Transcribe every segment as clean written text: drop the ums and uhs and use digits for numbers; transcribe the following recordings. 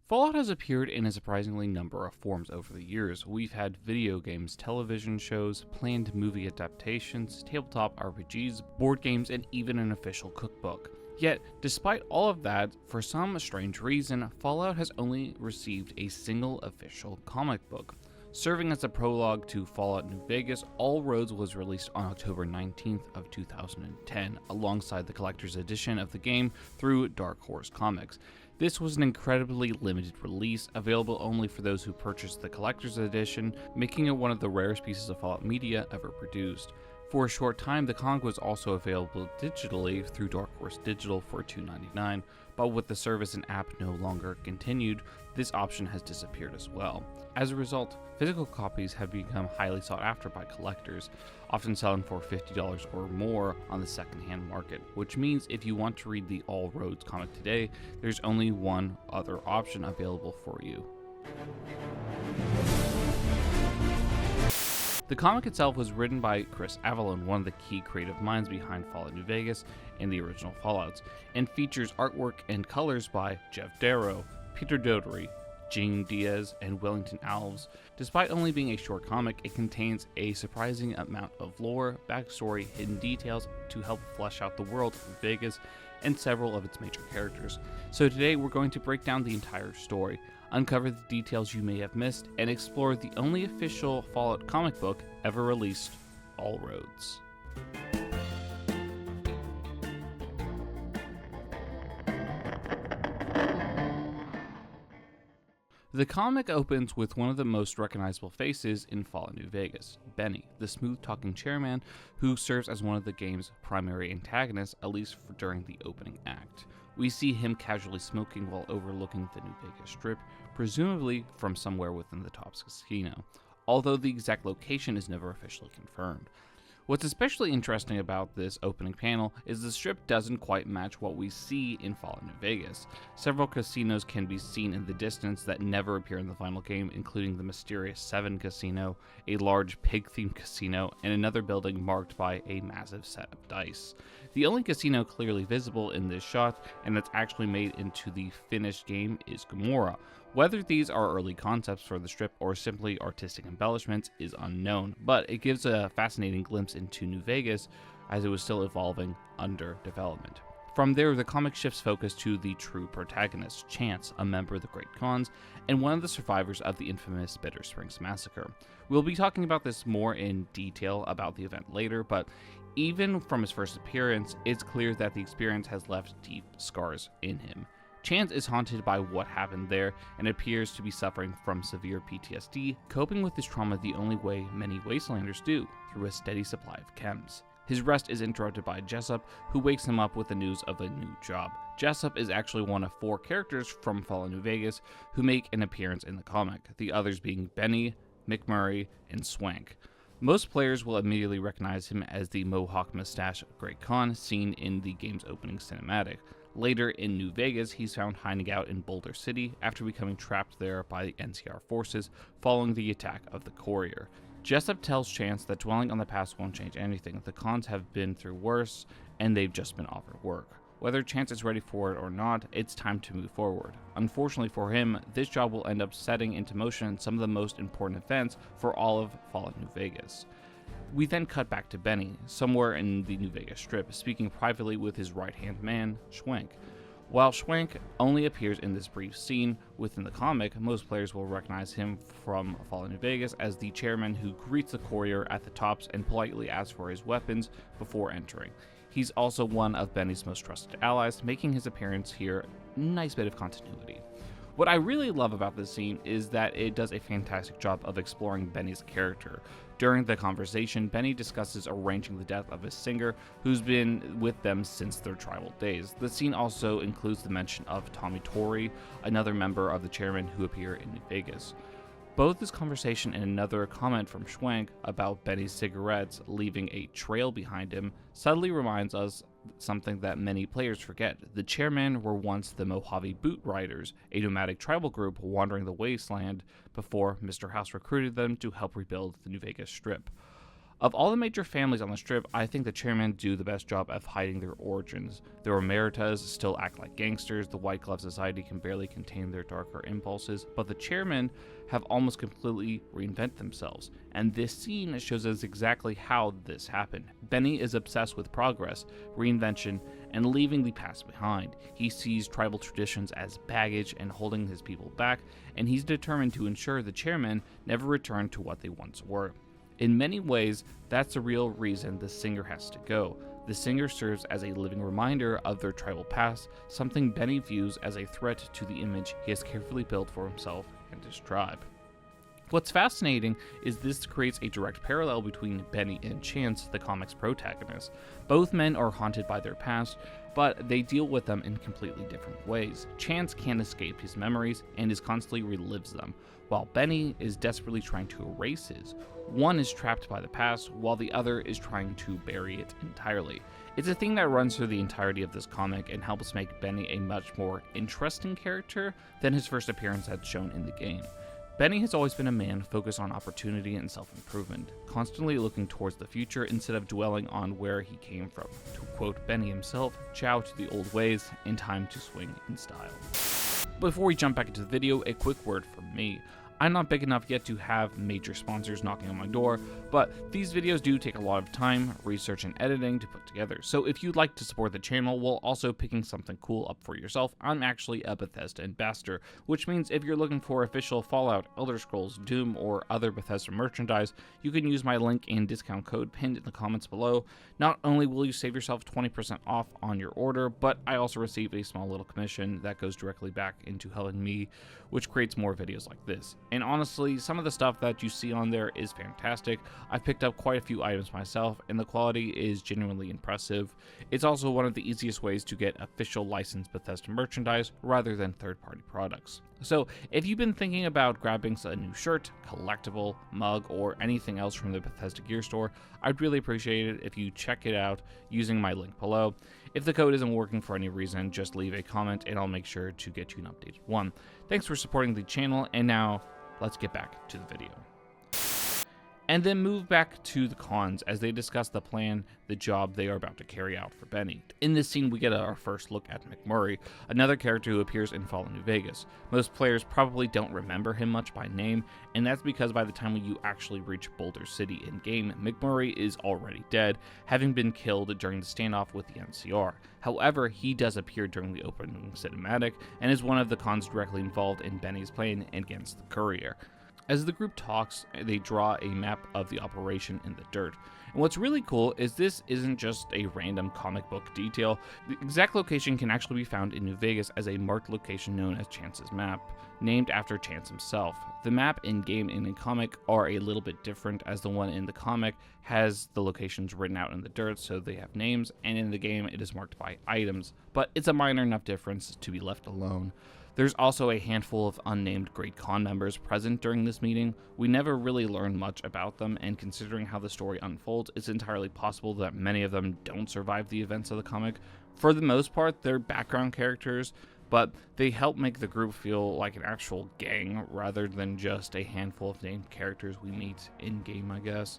Fallout has appeared in a surprisingly number of forms over the years. We've had video games, television shows, planned movie adaptations, tabletop RPGs, board games, and even an official cookbook. Yet, despite all of that, for some strange reason, Fallout has only received a single official comic book. Serving as a prologue to Fallout New Vegas, All Roads was released on October 19th of 2010, alongside the collector's edition of the game through Dark Horse Comics. This was an incredibly limited release, available only for those who purchased the collector's edition, making it one of the rarest pieces of Fallout media ever produced. For a short time, the comic was also available digitally through Dark Horse Digital for $2.99, but with the service and app no longer continued, this option has disappeared as well. As a result, physical copies have become highly sought after by collectors, often selling for $50 or more on the secondhand market, which means if you want to read the All Roads comic today, there's only one other option available for you. The comic itself was written by Chris Avellone, one of the key creative minds behind Fallout New Vegas and the original Fallouts, and features artwork and colors by Jeff Darrow, Peter Doherty, Gene Diaz, and Wellington Alves. Despite only being a short comic, it contains a surprising amount of lore, backstory, hidden details to help flesh out the world of Vegas and several of its major characters. So today we're going to break down the entire story, uncover the details you may have missed, and explore the only official Fallout comic book ever released, All Roads. The comic opens with one of the most recognizable faces in Fallout New Vegas, Benny, the smooth-talking chairman who serves as one of the game's primary antagonists, at least during the opening act. We see him casually smoking while overlooking the New Vegas Strip, presumably from somewhere within the Tops Casino, although the exact location is never officially confirmed. What's especially interesting about this opening panel is the strip doesn't quite match what we see in Fallout New Vegas. Several casinos can be seen in the distance that never appear in the final game, including the mysterious Seven Casino, a large pig-themed casino, and another building marked by a massive set of dice. The only casino clearly visible in this shot, and that's actually made into the finished game, is Gomorrah. Whether these are early concepts for the strip or simply artistic embellishments is unknown, but it gives a fascinating glimpse into New Vegas as it was still evolving under development. From there, the comic shifts focus to the true protagonist, Chance, a member of the Great Khans, and one of the survivors of the infamous Bitter Springs Massacre. We'll be talking about this more in detail about the event later, but even from his first appearance, it's clear that the experience has left deep scars in him. Chance is haunted by what happened there and appears to be suffering from severe PTSD, coping with this trauma the only way many Wastelanders do, through a steady supply of chems. His rest is interrupted by Jessup, who wakes him up with the news of a new job. Jessup is actually one of 4 characters from Fallout New Vegas who make an appearance in the comic, the others being Benny, McMurray, and Swank. Most players will immediately recognize him as the Mohawk-mustached Great Khan seen in the game's opening cinematic. Later in New Vegas, he's found hiding out in Boulder City after becoming trapped there by the NCR forces following the attack of the Courier. Jessup tells Chance that dwelling on the past won't change anything. The Khans have been through worse, and they've just been offered work. Whether Chance is ready for it or not, it's time to move forward. Unfortunately for him, this job will end up setting into motion some of the most important events for all of Fallout New Vegas. We then cut back to Benny, somewhere in the New Vegas Strip, speaking privately with his right-hand man, Schwenk. While Schwenk only appears in this brief scene within the comic, most players will recognize him from Fallout New Vegas as the chairman who greets the courier at the Tops and politely asks for his weapons before entering. He's also one of Benny's most trusted allies, making his appearance here a nice bit of continuity. What I really love about this scene is that it does a fantastic job of exploring Benny's character. During the conversation, Benny discusses arranging the death of a singer who's been with them since their tribal days. The scene also includes the mention of Tommy Torrey, another member of the chairman who appear in New Vegas. Both this conversation and another comment from Schwenk about Benny's cigarettes leaving a trail behind him subtly reminds us something that many players forget. The chairmen were once the Mojave Boot Riders, a nomadic tribal group wandering the wasteland before Mr. House recruited them to help rebuild the New Vegas Strip. Of all the major families on the strip, I think the Chairmen do the best job of hiding their origins. The Romeritas still act like gangsters, the White Glove Society can barely contain their darker impulses, but the Chairmen have almost completely reinvented themselves, and this scene shows us exactly how this happened. Benny is obsessed with progress, reinvention, and leaving the past behind. He sees tribal traditions as baggage and holding his people back, and he's determined to ensure the Chairmen never return to what they once were. In many ways, that's the real reason the singer has to go. The singer serves as a living reminder of their tribal past, something Benny views as a threat to the image he has carefully built for himself and his tribe. What's fascinating is this creates a direct parallel between Benny and Chance, the comic's protagonist. Both men are haunted by their past, but they deal with them in completely different ways. Chance can't escape his memories and is constantly relives them, while Benny is desperately trying to erase his. One is trapped by the past, while the other is trying to bury it entirely. It's a theme that runs through the entirety of this comic and helps make Benny a much more interesting character than his first appearance had shown in the game. Benny has always been a man focused on opportunity and self-improvement, constantly looking towards the future instead of dwelling on where he came from. To quote Benny himself, "Ciao to the old ways, and time to swing in style." Before we jump back into the video, a quick word from me. I'm not big enough yet to have major sponsors knocking on my door, but these videos do take a lot of time, research, and editing to put together. So if you'd like to support the channel while also picking something cool up for yourself, I'm actually a Bethesda ambassador, which means if you're looking for official Fallout, Elder Scrolls, Doom, or other Bethesda merchandise, you can use my link and discount code pinned in the comments below. Not only will you save yourself 20% off on your order, but I also receive a small little commission that goes directly back into helping me, which creates more videos like this. And honestly, some of the stuff that you see on there is fantastic. I've picked up quite a few items myself, and the quality is genuinely impressive. It's also one of the easiest ways to get official licensed Bethesda merchandise rather than third-party products. So if you've been thinking about grabbing a new shirt, collectible, mug, or anything else from the Bethesda gear store, I'd really appreciate it if you check it out using my link below. If the code isn't working for any reason, just leave a comment and I'll make sure to get you an updated one. Thanks for supporting the channel, and now let's get back to the video. And then move back to the cons as they discuss the plan, the job they are about to carry out for Benny. In this scene, we get our first look at McMurray, another character who appears in Fallout New Vegas. Most players probably don't remember him much by name, and that's because by the time you actually reach Boulder City in-game, McMurray is already dead, having been killed during the standoff with the NCR. However, he does appear during the opening cinematic, and is one of the cons directly involved in Benny's plan against the Courier. As the group talks, they draw a map of the operation in the dirt. And what's really cool is this isn't just a random comic book detail. The exact location can actually be found in New Vegas as a marked location known as Chance's Map, named after Chance himself. The map in-game and in comic are a little bit different, as the one in the comic has the locations written out in the dirt so they have names, and in the game it is marked by items, but it's a minor enough difference to be left alone. There's also a handful of unnamed Great Khan members present during this meeting. We never really learn much about them, and considering how the story unfolds, it's entirely possible that many of them don't survive the events of the comic. For the most part, they're background characters, but they help make the group feel like an actual gang rather than just a handful of named characters we meet in-game, I guess.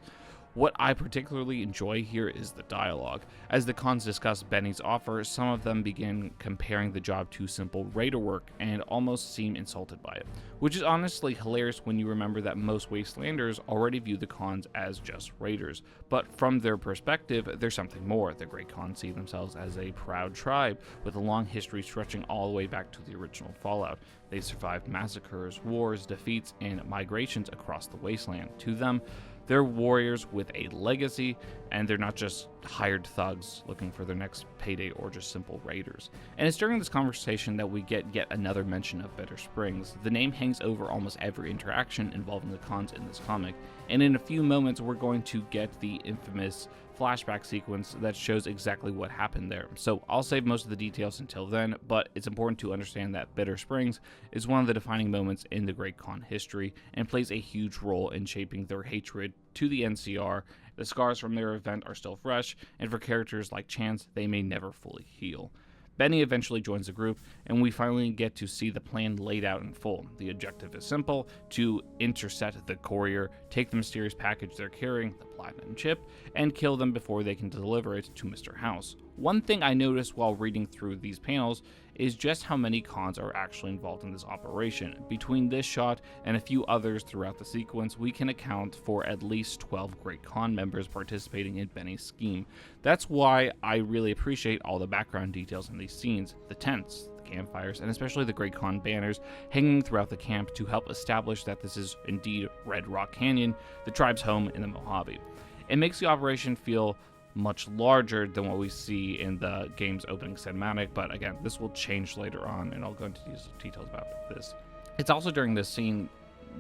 What I particularly enjoy here is the dialogue. As the cons discuss Benny's offer, some of them begin comparing the job to simple raider work and almost seem insulted by it, which is honestly hilarious when you remember that most Wastelanders already view the cons as just raiders. But from their perspective, there's something more. The Great Khans see themselves as a proud tribe with a long history stretching all the way back to the original Fallout. They survived massacres, wars, defeats, and migrations across the wasteland. To them, they're warriors with a legacy, and they're not just hired thugs looking for their next payday or just simple raiders. And it's during this conversation that we get yet another mention of Bitter Springs. The name hangs over almost every interaction involving the cons in this comic, and in a few moments we're going to get the infamous flashback sequence that shows exactly what happened there. So I'll save most of the details until then, but it's important to understand that Bitter Springs is one of the defining moments in the Great Khan history and plays a huge role in shaping their hatred to the NCR. The scars from their event are still fresh, and for characters like Chance, they may never fully heal. Benny eventually joins the group, and we finally get to see the plan laid out in full. The objective is simple: to intercept the courier, take the mysterious package they're carrying, the platinum chip, and kill them before they can deliver it to Mr. House. One thing I noticed while reading through these panels is just how many cons are actually involved in this operation. Between this shot and a few others throughout the sequence, we can account for at least 12 Great Khan members participating in Benny's scheme. That's why I really appreciate all the background details in these scenes, the tents, the campfires, and especially the Great Khan banners hanging throughout the camp to help establish that this is indeed Red Rock Canyon, the tribe's home in the Mojave. It makes the operation feel much larger than what we see in the game's opening cinematic, but again, this will change later on, and I'll go into details about this. It's also during this scene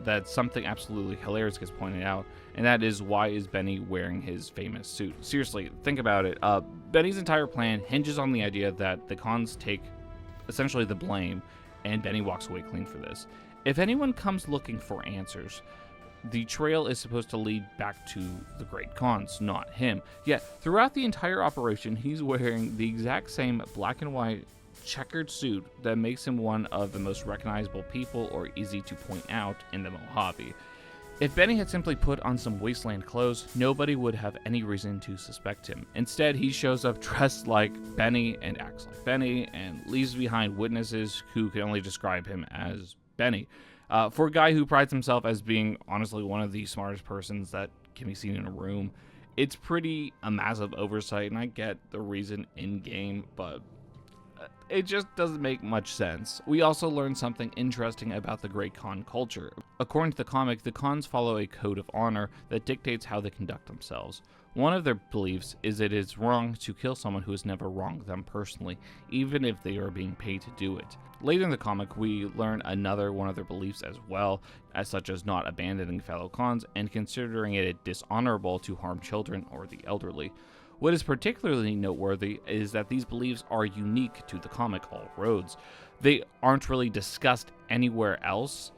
that something absolutely hilarious gets pointed out, and that is, why is Benny wearing his famous suit? Seriously, think about it. Benny's entire plan hinges on the idea that the cons take essentially the blame, and Benny walks away clean for this. If anyone comes looking for answers, the trail is supposed to lead back to the Great Khans, not him. Yet, throughout the entire operation, he's wearing the exact same black and white checkered suit that makes him one of the most recognizable people, or easy to point out, in the Mojave. If Benny had simply put on some wasteland clothes, nobody would have any reason to suspect him. Instead, he shows up dressed like Benny and acts like Benny, and leaves behind witnesses who can only describe him as Benny. For a guy who prides himself as being honestly one of the smartest persons that can be seen in a room, it's pretty a massive oversight, and I get the reason in game, but it just doesn't make much sense. We also learn something interesting about the Great Khan culture. According to the comic, the Khans follow a code of honor that dictates how they conduct themselves. One of their beliefs is it is wrong to kill someone who has never wronged them personally, even if they are being paid to do it. Later in the comic, we learn another one of their beliefs as well, as such as not abandoning fellow Khans and considering it dishonorable to harm children or the elderly. What is particularly noteworthy is that these beliefs are unique to the comic All Roads. They aren't really discussed anywhere else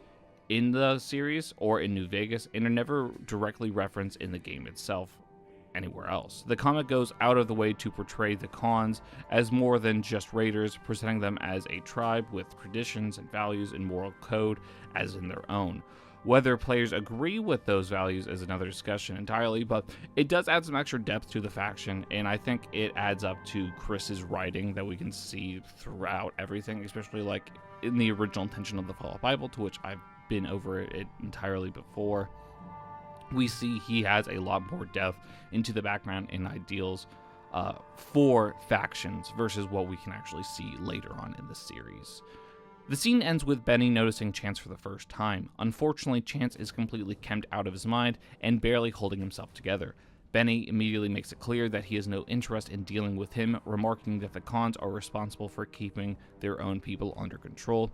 in the series or in New Vegas, and are never directly referenced in the game itself anywhere else. The comic goes out of the way to portray the Khans as more than just raiders, presenting them as a tribe with traditions and values and moral code as in their own. Whether players agree with those values is another discussion entirely, but it does add some extra depth to the faction, and I think it adds up to Chris's writing that we can see throughout everything, especially like in the original intention of the Fallout Bible, to which I've been over it entirely before. We see he has a lot more depth into the background and ideals for factions versus what we can actually see later on in the series. The scene ends with Benny noticing Chance for the first time. Unfortunately, Chance is completely kept out of his mind and barely holding himself together. Benny immediately makes it clear that he has no interest in dealing with him, remarking that the Khans are responsible for keeping their own people under control.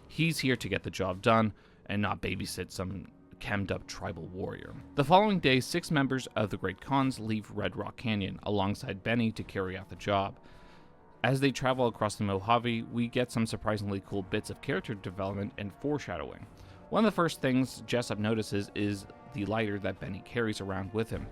He's here to get the job done and not babysit some chemmed up tribal warrior. The following day, 6 members of the Great Khans leave Red Rock Canyon alongside Benny to carry out the job. As they travel across the Mojave, we get some surprisingly cool bits of character development and foreshadowing. One of the first things Jessup notices is the lighter that Benny carries around with him.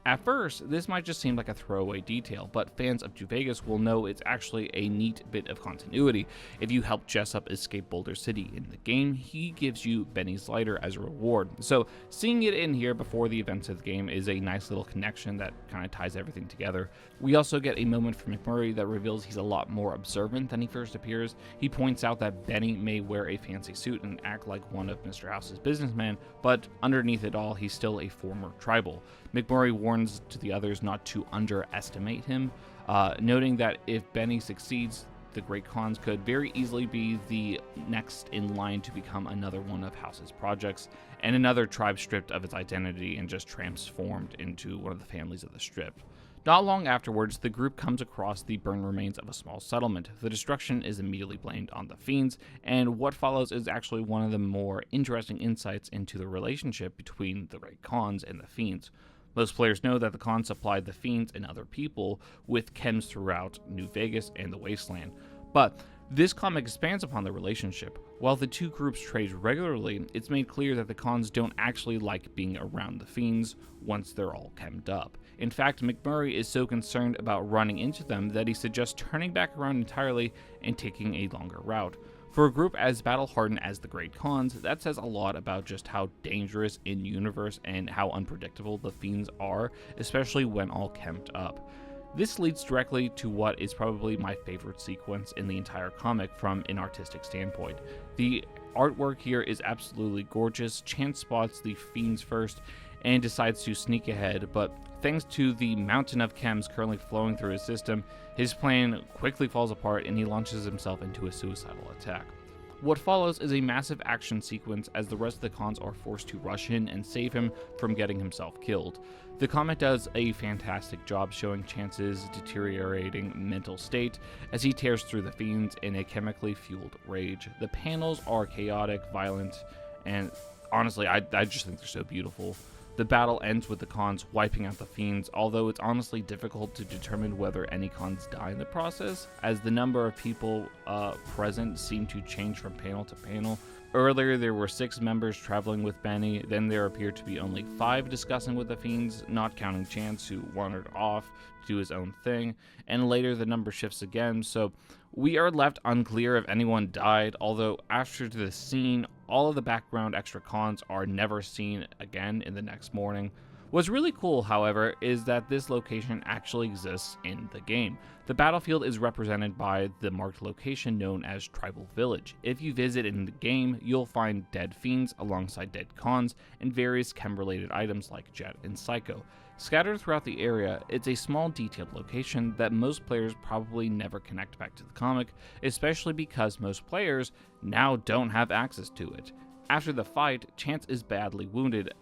At first, this might just seem like a throwaway detail, but fans of New Vegas will know it's actually a neat bit of continuity. If you help Jessup escape Boulder City in the game, he gives you Benny's lighter as a reward. So seeing it in here before the events of the game is a nice little connection that kind of ties everything together. We also get a moment from McMurray that reveals he's a lot more observant than he first appears. He points out that Benny may wear a fancy suit and act like one of Mr. House's businessmen, but underneath it all, he's still a former tribal. McMurray warns to the others not to underestimate him, noting that if Benny succeeds, the Great Khans could very easily be the next in line to become another one of House's projects, and another tribe stripped of its identity and just transformed into one of the families of the strip. Not long afterwards, the group comes across the burned remains of a small settlement. The destruction is immediately blamed on the Fiends, and what follows is actually one of the more interesting insights into the relationship between the Great Khans and the Fiends. Most players know that the Khans supplied the Fiends and other people with chems throughout New Vegas and the Wasteland, but This comic expands upon the relationship. While the two groups trade regularly, it's made clear that the cons don't actually like being around the fiends once they're all chemmed up. In fact, McMurray is so concerned about running into them that he suggests turning back around entirely and taking a longer route. For a group as battle-hardened as the Great Khans, that says a lot about just how dangerous in-universe and how unpredictable the fiends are, especially when all chemmed up. This leads directly to what is probably my favorite sequence in the entire comic from an artistic standpoint. The artwork here is absolutely gorgeous. Chance spots the fiends first and decides to sneak ahead, but thanks to the mountain of chems currently flowing through his system, his plan quickly falls apart and he launches himself into a suicidal attack. What follows is a massive action sequence as the rest of the cons are forced to rush in and save him from getting himself killed. The comic does a fantastic job showing Chance's deteriorating mental state as he tears through the fiends in a chemically fueled rage. The panels are chaotic, violent, and honestly, I just think they're so beautiful. The battle ends with the cons wiping out the fiends, although it's honestly difficult to determine whether any cons die in the process, as the number of people present seem to change from panel to panel. Earlier there were 6 members traveling with Benny, then there appeared to be only 5 discussing with the fiends, not counting Chance, who wandered off to do his own thing, and later the number shifts again, so we are left unclear if anyone died, although after this scene, all of the background extra cons are never seen again in the next morning. What's really cool, however, is that this location actually exists in the game. The battlefield is represented by the marked location known as Tribal Village. If you visit in the game, you'll find dead fiends alongside dead cons and various chem-related items like Jet and Psycho. Scattered throughout the area, it's a small detailed location that most players probably never connect back to the comic, especially because most players now don't have access to it. After the fight, Chance is badly wounded,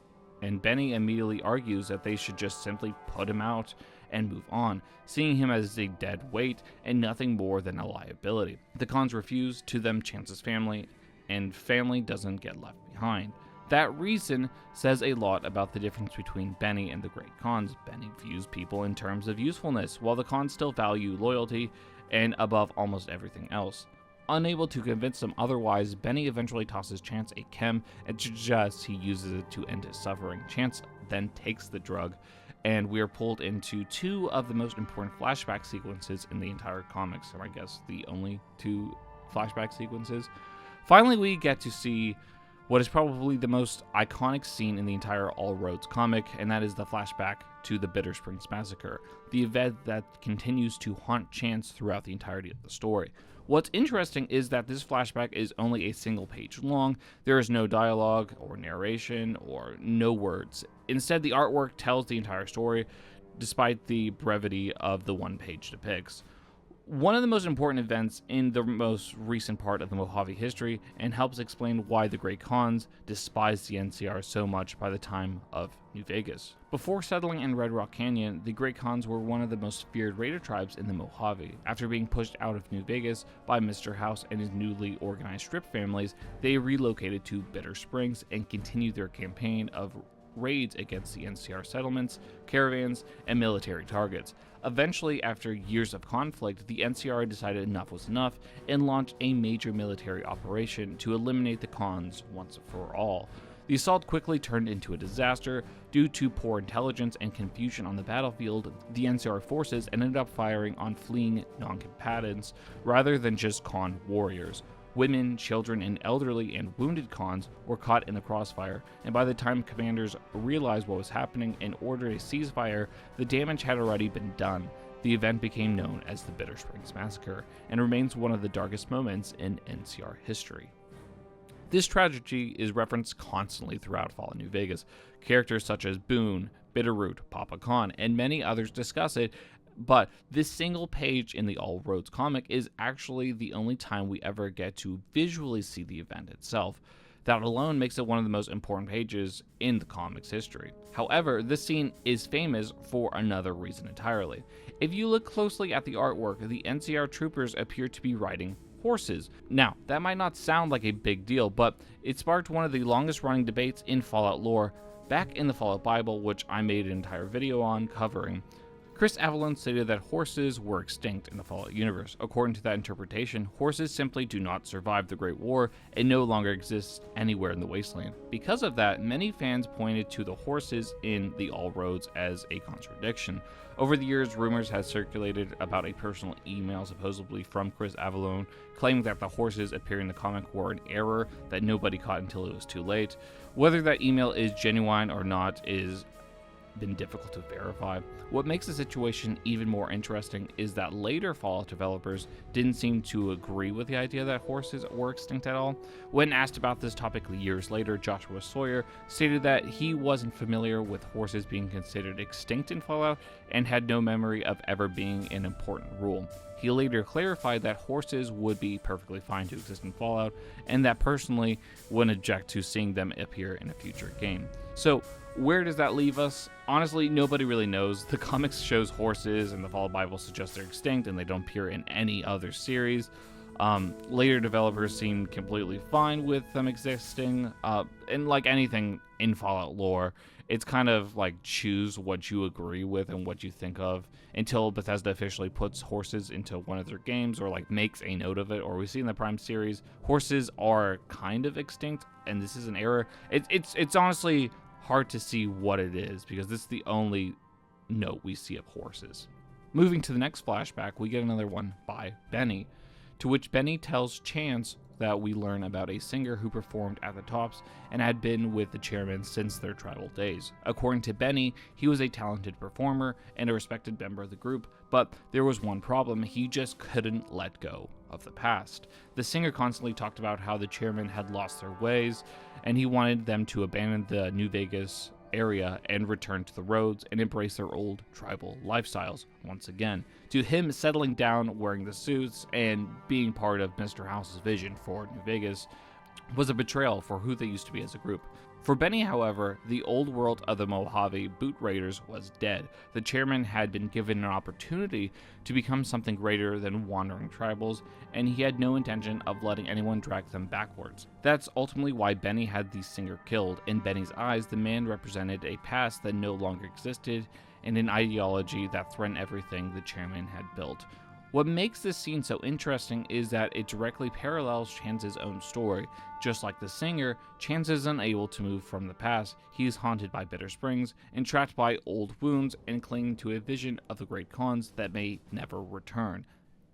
and Benny immediately argues that they should just simply put him out and move on, seeing him as a dead weight and nothing more than a liability. The cons refuse, to them Chance's family, and family doesn't get left behind. That reason says a lot about the difference between Benny and the Great Khans. Benny views people in terms of usefulness, while the cons still value loyalty and above almost everything else. Unable to convince them otherwise, Benny eventually tosses Chance a chem and suggests he uses it to end his suffering. Chance then takes the drug, and we are pulled into 2 of the most important flashback sequences in the entire comics, or I guess the only 2 flashback sequences. Finally, we get to see what is probably the most iconic scene in the entire All Roads comic, and that is the flashback to the Bitter Springs Massacre, the event that continues to haunt Chance throughout the entirety of the story. What's interesting is that this flashback is only a single page long. There is no dialogue or narration or no words. Instead, the artwork tells the entire story, despite the brevity of the one page depicts. One of the most important events in the most recent part of the Mojave history, and helps explain why the Great Khans despised the NCR so much by the time of New Vegas. Before settling in Red Rock Canyon, the Great Khans were one of the most feared raider tribes in the Mojave. After being pushed out of New Vegas by Mr. House and his newly organized strip families, they relocated to Bitter Springs and continued their campaign of raids against the NCR settlements, caravans, and military targets. Eventually, after years of conflict, the NCR decided enough was enough and launched a major military operation to eliminate the Khans once and for all. The assault quickly turned into a disaster. Due to poor intelligence and confusion on the battlefield, the NCR forces ended up firing on fleeing non-combatants rather than just Khan warriors. Women, children, and elderly and wounded Khans were caught in the crossfire, and by the time commanders realized what was happening and ordered a ceasefire, the damage had already been done. The event became known as the Bitter Springs Massacre, and remains one of the darkest moments in NCR history. This tragedy is referenced constantly throughout Fallout New Vegas. Characters such as Boone, Bitterroot, Papa Khan, and many others discuss it, but this single page in the All Roads comic is actually the only time we ever get to visually see the event itself. That alone makes it one of the most important pages in the comic's history. However, this scene is famous for another reason entirely. If you look closely at the artwork, the NCR troopers appear to be riding horses. Now, that might not sound like a big deal, but it sparked one of the longest running debates in Fallout lore. Back in the Fallout Bible, which I made an entire video on covering, Chris Avellone stated that horses were extinct in the Fallout universe. According to that interpretation, horses simply do not survive the Great War and no longer exist anywhere in the wasteland. Because of that, many fans pointed to the horses in the All Roads as a contradiction. Over the years, rumors have circulated about a personal email supposedly from Chris Avellone claiming that the horses appearing in the comic were an error that nobody caught until it was too late. Whether that email is genuine or not is been difficult to verify. What makes the situation even more interesting is that later Fallout developers didn't seem to agree with the idea that horses were extinct at all. When asked about this topic years later, Joshua Sawyer stated that he wasn't familiar with horses being considered extinct in Fallout and had no memory of ever being an important rule. He later clarified that horses would be perfectly fine to exist in Fallout, and that personally wouldn't object to seeing them appear in a future game. So, where does that leave us? Honestly, nobody really knows. The comics shows horses, and the Fallout Bible suggests they're extinct, and they don't appear in any other series. Later developers seem completely fine with them existing, and like anything in Fallout lore, it's kind of like choose what you agree with and what you think of until Bethesda officially puts horses into one of their games or like makes a note of it. Or we see in the Prime series, horses are kind of extinct, and this is an error. It's honestly hard to see what it is because this is the only note we see of horses. Moving to the next flashback, we get another one by Benny, to which Benny tells Chance that we learn about a singer who performed at the Tops and had been with the chairman since their tribal days. According to Benny, he was a talented performer and a respected member of the group, but there was one problem: he just couldn't let go of the past. The singer constantly talked about how the chairman had lost their ways, and he wanted them to abandon the New Vegas area and return to the roads and embrace their old tribal lifestyles once again. To him, settling down, wearing the suits, and being part of Mr. House's vision for New Vegas was a betrayal for who they used to be as a group. For Benny, however, the old world of the Mojave Boot Raiders was dead. The chairman had been given an opportunity to become something greater than wandering tribals, and he had no intention of letting anyone drag them backwards. That's ultimately why Benny had the singer killed. In Benny's eyes, the man represented a past that no longer existed and an ideology that threatened everything the chairman had built. What makes this scene so interesting is that it directly parallels Chance's own story. Just like the singer, Chance is unable to move from the past. He is haunted by bitter springs, entrapped by old wounds, and clinging to a vision of the great Khans that may never return.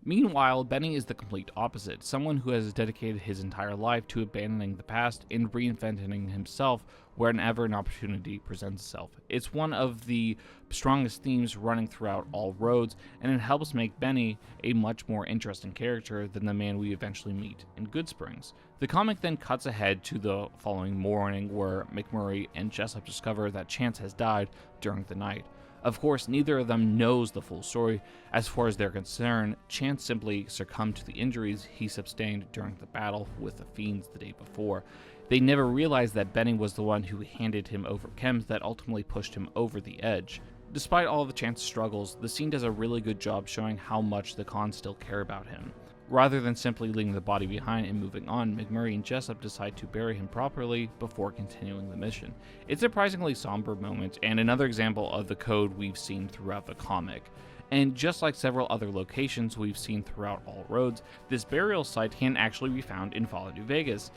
Meanwhile, Benny is the complete opposite, someone who has dedicated his entire life to abandoning the past and reinventing himself whenever an opportunity presents itself. It's one of the strongest themes running throughout All Roads, and it helps make Benny a much more interesting character than the man we eventually meet in Goodsprings. The comic then cuts ahead to the following morning, where McMurray and Jessup discover that Chance has died during the night. Of course, neither of them knows the full story. As far as they're concerned, Chance simply succumbed to the injuries he sustained during the battle with the Fiends the day before. They never realized that Benny was the one who handed him over chems that ultimately pushed him over the edge. Despite all of the Chance's struggles, the scene does a really good job showing how much the Khans still care about him. Rather than simply leaving the body behind and moving on, McMurray and Jessup decide to bury him properly before continuing the mission. It's a surprisingly somber moment, and another example of the code we've seen throughout the comic. And just like several other locations we've seen throughout All Roads, this burial site can actually be found in Fallout New Vegas.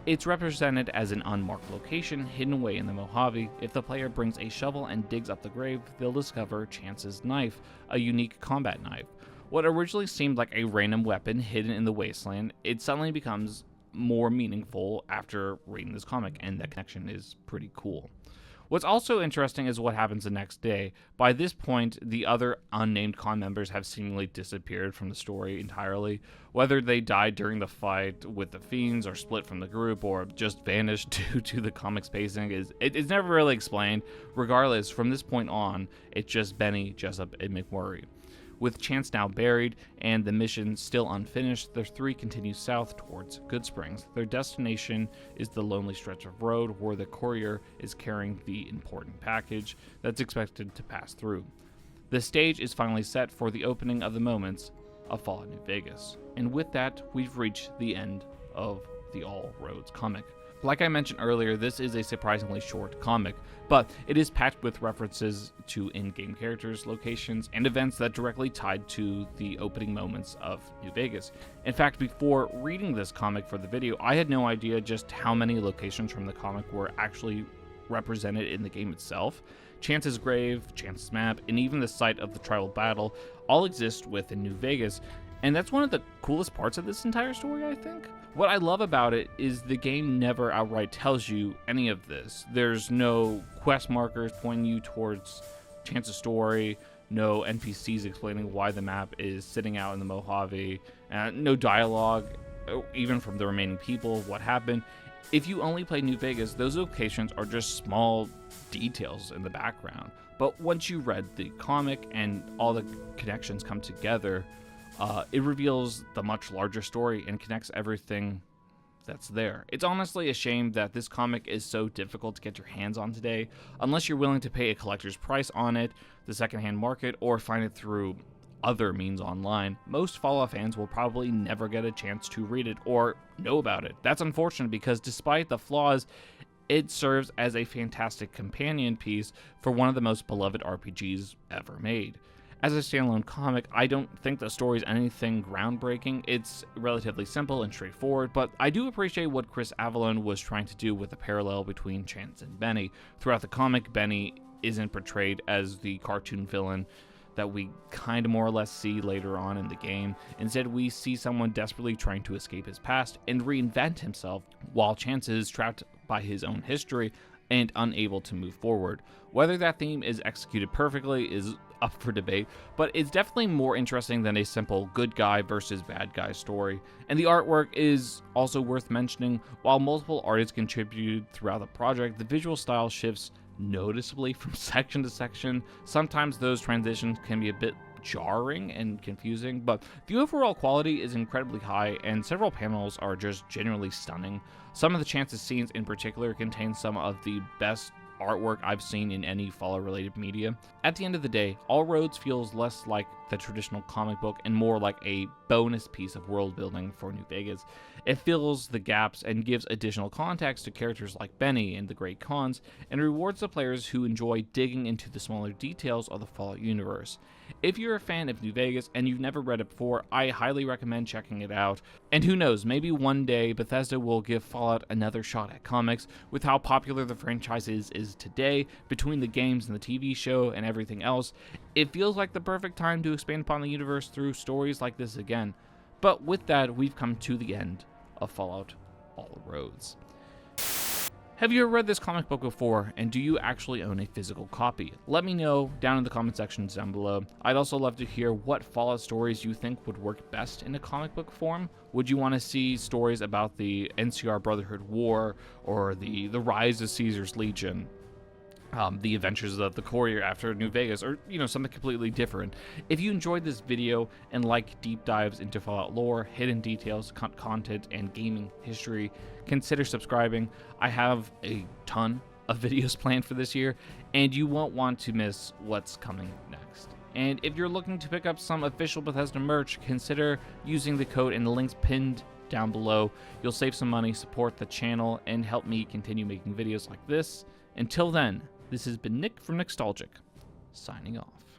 It's represented as an unmarked location hidden away in the Mojave. If the player brings a shovel and digs up the grave, they'll discover Chance's knife, a unique combat knife. What originally seemed like a random weapon hidden in the wasteland, it suddenly becomes more meaningful after reading this comic, and that connection is pretty cool. What's also interesting is what happens the next day. By this point, the other unnamed Khan members have seemingly disappeared from the story entirely. Whether they died during the fight with the Fiends, or split from the group, or just vanished due to the comic's pacing, it's never really explained. Regardless, from this point on, it's just Benny, Jessup, and McMurray. With Chance now buried and the mission still unfinished, the three continue south towards Goodsprings. Their destination is the lonely stretch of road where the courier is carrying the important package that's expected to pass through. The stage is finally set for the opening of the moments of Fallout New Vegas. And with that, we've reached the end of the All Roads comic. Like I mentioned earlier, this is a surprisingly short comic, but it is packed with references to in-game characters, locations, and events that directly tied to the opening moments of New Vegas. In fact, before reading this comic for the video, I had no idea just how many locations from the comic were actually represented in the game itself. Chance's grave, Chance's map, and even the site of the tribal battle all exist within New Vegas, and that's one of the coolest parts of this entire story, I think. What I love about it is the game never outright tells you any of this. There's no quest markers pointing you towards Chance's story, no NPCs explaining why the map is sitting out in the Mojave, no dialogue, even from the remaining people, of what happened. If you only play New Vegas, those locations are just small details in the background. But once you read the comic and all the connections come together, it reveals the much larger story and connects everything that's there. It's honestly a shame that this comic is so difficult to get your hands on today, unless you're willing to pay a collector's price on it, the secondhand market, or find it through other means online. Most Fallout fans will probably never get a chance to read it or know about it. That's unfortunate because despite the flaws, it serves as a fantastic companion piece for one of the most beloved RPGs ever made. As a standalone comic, I don't think the story is anything groundbreaking. It's relatively simple and straightforward, but I do appreciate what Chris Avellone was trying to do with the parallel between Chance and Benny. Throughout the comic, Benny isn't portrayed as the cartoon villain that we kind of more or less see later on in the game. Instead, we see someone desperately trying to escape his past and reinvent himself, while Chance is trapped by his own history and unable to move forward. Whether that theme is executed perfectly is up for debate, but it's definitely more interesting than a simple good guy versus bad guy story. And the artwork is also worth mentioning. While multiple artists contributed throughout the project, the visual style shifts noticeably from section to section. Sometimes those transitions can be a bit jarring and confusing, but the overall quality is incredibly high, and several panels are just genuinely stunning. Some of the Chance's scenes in particular contain some of the best artwork I've seen in any Fallout-related media. At the end of the day, All Roads feels less like the traditional comic book and more like a bonus piece of world building for New Vegas. It fills the gaps and gives additional context to characters like Benny and the Great Khans, and rewards the players who enjoy digging into the smaller details of the Fallout universe. If you're a fan of New Vegas and you've never read it before, I highly recommend checking it out. And who knows, maybe one day Bethesda will give Fallout another shot at comics. With how popular the franchise is today, between the games and the TV show and everything else, it feels like the perfect time to expand upon the universe through stories like this again. But with that, we've come to the end of Fallout All Roads. Have you ever read this comic book before, and do you actually own a physical copy? Let me know down in the comment sections down below. I'd also love to hear what Fallout stories you think would work best in a comic book form. Would you want to see stories about the NCR Brotherhood War, or the rise of Caesar's Legion? The adventures of the courier after New Vegas, or something completely different. If you enjoyed this video and like deep dives into Fallout lore, hidden details, content, and gaming history, consider subscribing. I have a ton of videos planned for this year, and you won't want to miss what's coming next. And if you're looking to pick up some official Bethesda merch, consider using the code and the links pinned down below. You'll save some money, support the channel, and help me continue making videos like this. Until then, this has been Nick from Nostalgic, signing off.